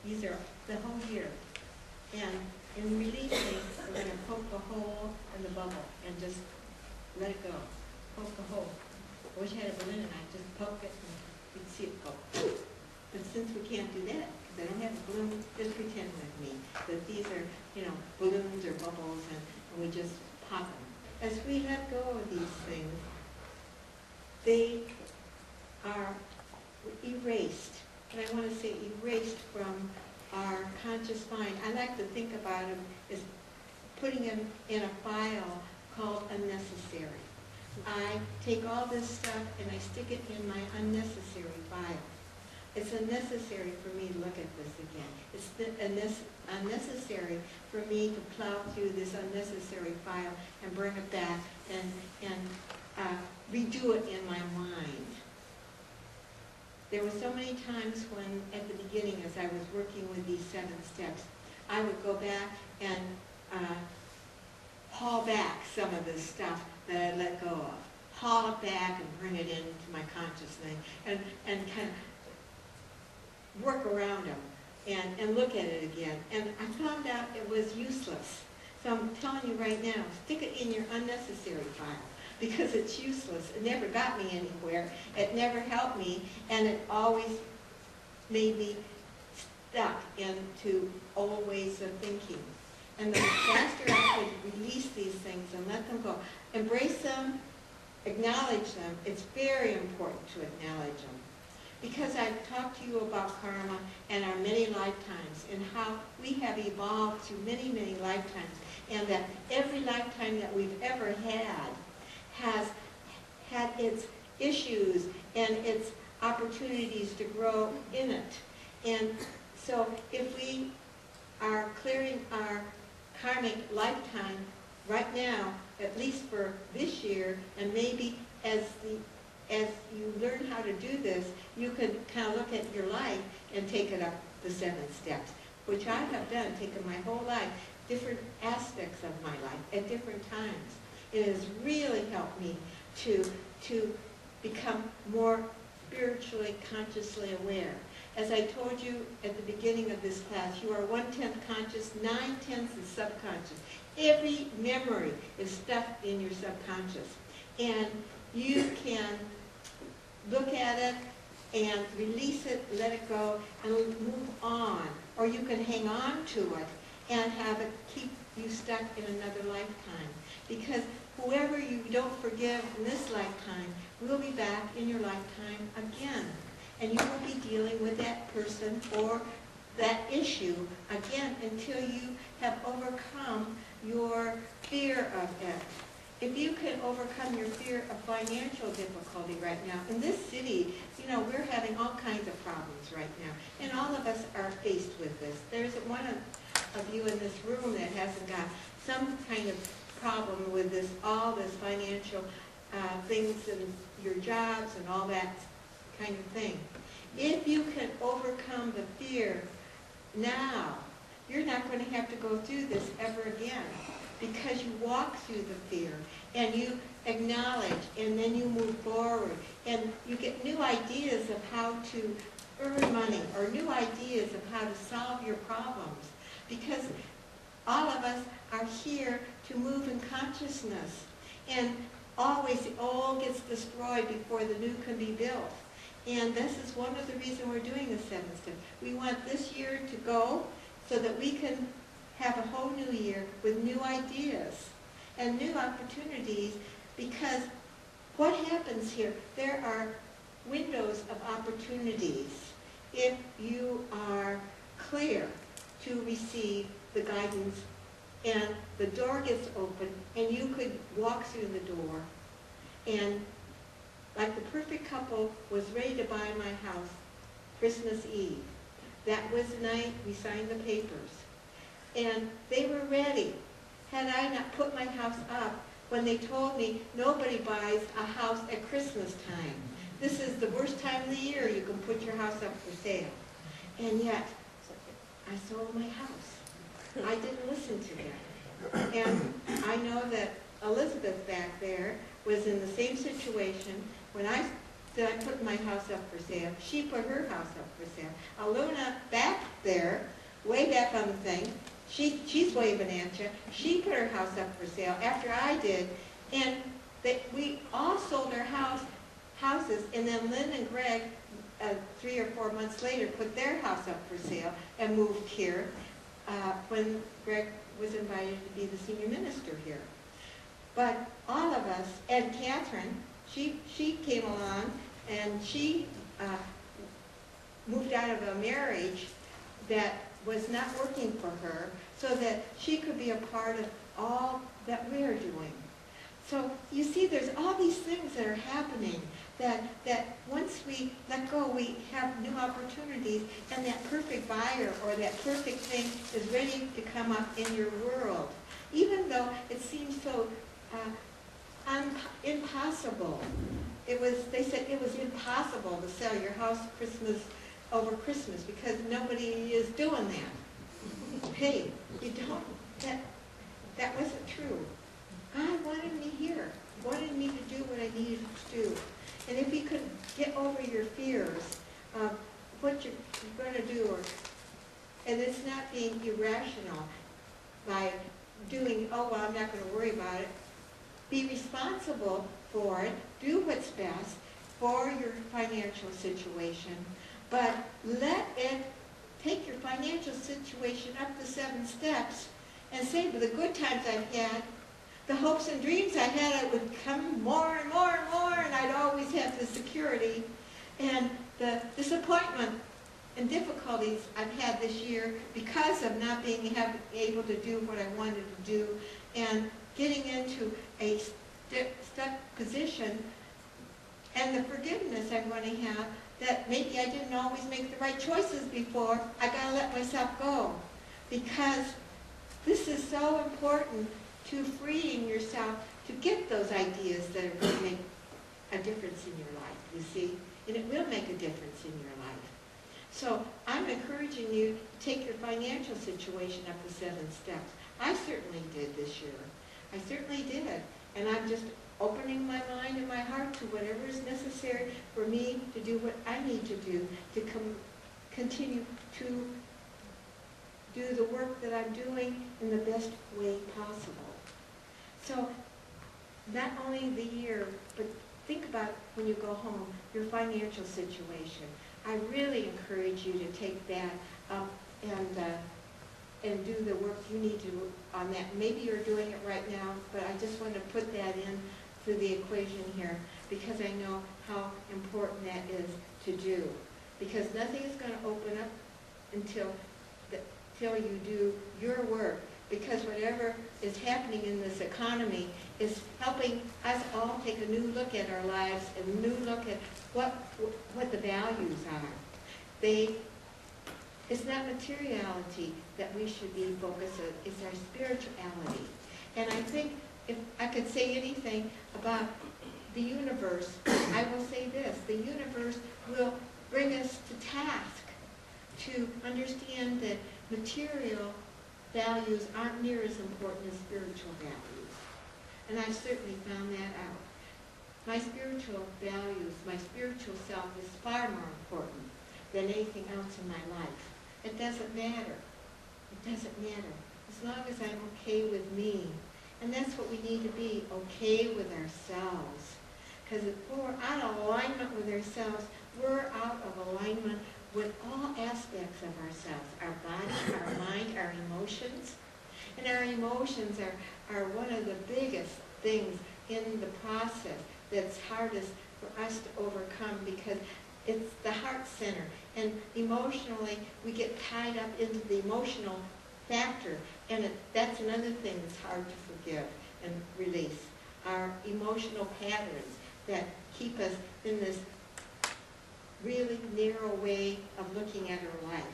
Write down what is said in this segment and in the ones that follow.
These are the whole year. And in releasing, we're going to poke a hole in the bubble and just let it go. Poke a hole. I wish I had a balloon and I'd just poke it and you'd see it go. But since we can't do that, because I don't have a balloon, just pretend with me that these are, balloons or bubbles, and we just pop them. As we let go of these things, they are erased. And I want to say erased from our conscious mind. I like to think about them as putting them in a file called unnecessary. I take all this stuff and I stick it in my unnecessary file. It's unnecessary for me to look at this again. It's unnecessary for me to plow through this unnecessary file and bring it back and redo it in my mind. There were so many times when, at the beginning, as I was working with these 7 steps, I would go back and haul back some of this stuff that I let go of. Haul it back and bring it into my consciousness and kind of work around them and look at it again. And I found out it was useless. So I'm telling you right now, stick it in your unnecessary file, because it's useless. It never got me anywhere. It never helped me, and it always made me stuck into old ways of thinking. And the faster I could release these things and let them go, embrace them, acknowledge them. It's very important to acknowledge them. Because I've talked to you about karma and our many lifetimes and how we have evolved through many, many lifetimes, and that every lifetime that we've ever had has had its issues and its opportunities to grow in it. And so if we are clearing our karmic lifetime right now, at least for this year, and maybe as you learn how to do this, you can kind of look at your life and take it up the 7 steps, which I have done, taken my whole life, different aspects of my life at different times. It has really helped me to become more spiritually, consciously aware. As I told you at the beginning of this class, you are 1/10 conscious, 9/10 is subconscious. Every memory is stuck in your subconscious. And you can look at it and release it, let it go, and move on. Or you can hang on to it and have it keep you stuck in another lifetime. Because whoever you don't forgive in this lifetime will be back in your lifetime again. And you will be dealing with that person or that issue again until you have overcome your fear of it. If you can overcome your fear of financial difficulty right now, in this city, we're having all kinds of problems right now. And all of us are faced with this. There's one of you in this room that hasn't got some kind of problem with this, all this financial things and your jobs and all that kind of thing. If you can overcome the fear now, you're not going to have to go through this ever again, because you walk through the fear and you acknowledge and then you move forward and you get new ideas of how to earn money or new ideas of how to solve your problems, because all of us are here to move in consciousness, and always the old gets destroyed before the new can be built. And this is one of the reasons we're doing the 7 steps. We want this year to go so that we can have a whole new year with new ideas and new opportunities, because what happens here, there are windows of opportunities if you are clear to receive the guidance, and the door gets open and you could walk through the door, and like the perfect couple was ready to buy my house Christmas Eve. That was the night we signed the papers. And they were ready. Had I not put my house up when they told me nobody buys a house at Christmas time. This is the worst time of the year you can put your house up for sale. And yet, I sold my house. I didn't listen to them. And I know that Elizabeth back there was in the same situation when I that I put my house up for sale. She put her house up for sale. Aluna back there, way back on the thing, she's waving at you. She put her house up for sale after I did, and we all sold our houses, and then Lynn and Greg, 3 or 4 months later, put their house up for sale and moved here when Greg was invited to be the senior minister here. But all of us, and Catherine, she came along, and she moved out of a marriage that was not working for her so that she could be a part of all that we're doing. So you see, there's all these things that are happening that once we let go, we have new opportunities, and that perfect buyer or that perfect thing is ready to come up in your world. Even though it seems so impossible. They said it was impossible to sell your house over Christmas because nobody is doing that. Hey, you don't, that wasn't true. God wanted me here, wanted me to do what I needed to do. And if you could get over your fears of what you're going to do, and it's not being irrational by doing, oh, well, I'm not going to worry about it. Be responsible for it. Do what's best for your financial situation. But let it take your financial situation up the 7 steps and say, with the good times I've had, the hopes and dreams I had, it would come more and more and more, and I'd always have the security. And the disappointment and difficulties I've had this year because of not being able to do what I wanted to do and getting into a stuck position, and the forgiveness I'm going to have that maybe I didn't always make the right choices before. I got to let myself go, because this is so important to freeing yourself to get those ideas that are going to make a difference in your life, you see, and it will make a difference in your life. So I'm encouraging you to take your financial situation up the 7 steps. I certainly did this year. I certainly did. And I'm just opening my mind and my heart to whatever is necessary for me to do what I need to do to continue to do the work that I'm doing in the best way possible. So not only the year, but think about when you go home, your financial situation. I really encourage you to take that up and do the work you need to on that. Maybe you're doing it right now, but I just want to put that in to the equation here because I know how important that is to do. Because nothing is going to open up until you do your work. Because whatever is happening in this economy is helping us all take a new look at our lives and a new look at what the values are. It's not materiality that we should be focused on, it's our spirituality. And I think if I could say anything about the universe, I will say this: the universe will bring us to task to understand that material values aren't near as important as spiritual values. And I've certainly found that out. My spiritual values, my spiritual self is far more important than anything else in my life. It doesn't matter. It doesn't matter. As long as I'm okay with me. And that's what we need to be, okay with ourselves. Because if we're out of alignment with ourselves, we're out of alignment with all aspects of ourselves, our body, our mind, our emotions. And our emotions are one of the biggest things in the process that's hardest for us to overcome because it's the heart center. And emotionally, we get tied up into the emotional factor. And that's another thing that's hard to forgive and release. Our emotional patterns that keep us in this really narrow way of looking at our life,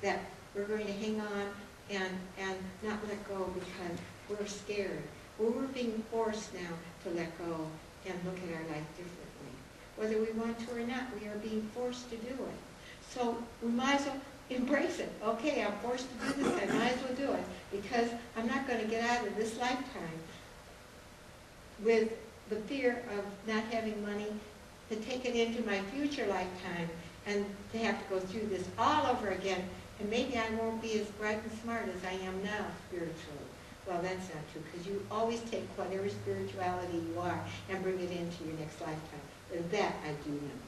that we're going to hang on and not let go because we're scared. Well, we're being forced now to let go and look at our life differently. Whether we want to or not, we are being forced to do it. So we might as well embrace it. Okay, I'm forced to do this, I might as well do it, because I'm not going to get out of this lifetime with the fear of not having money to take it into my future lifetime and to have to go through this all over again, and maybe I won't be as bright and smart as I am now spiritually. Well, that's not true, because you always take whatever spirituality you are and bring it into your next lifetime. And that I do know.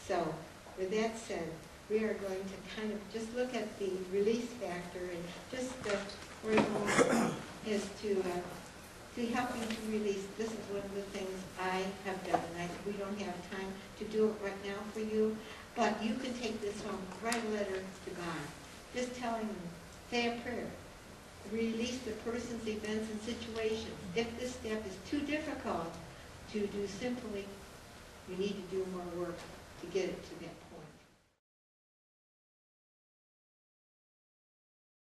So, with that said, we are going to kind of just look at the release factor, and just we're going is to help you to release. This is one of the things I have done, and we don't have time to do it right now for you, but you can take this home, write a letter to God, just telling him, say a prayer, release the person's events and situations. If this step is too difficult to do simply, you need to do more work to get it to that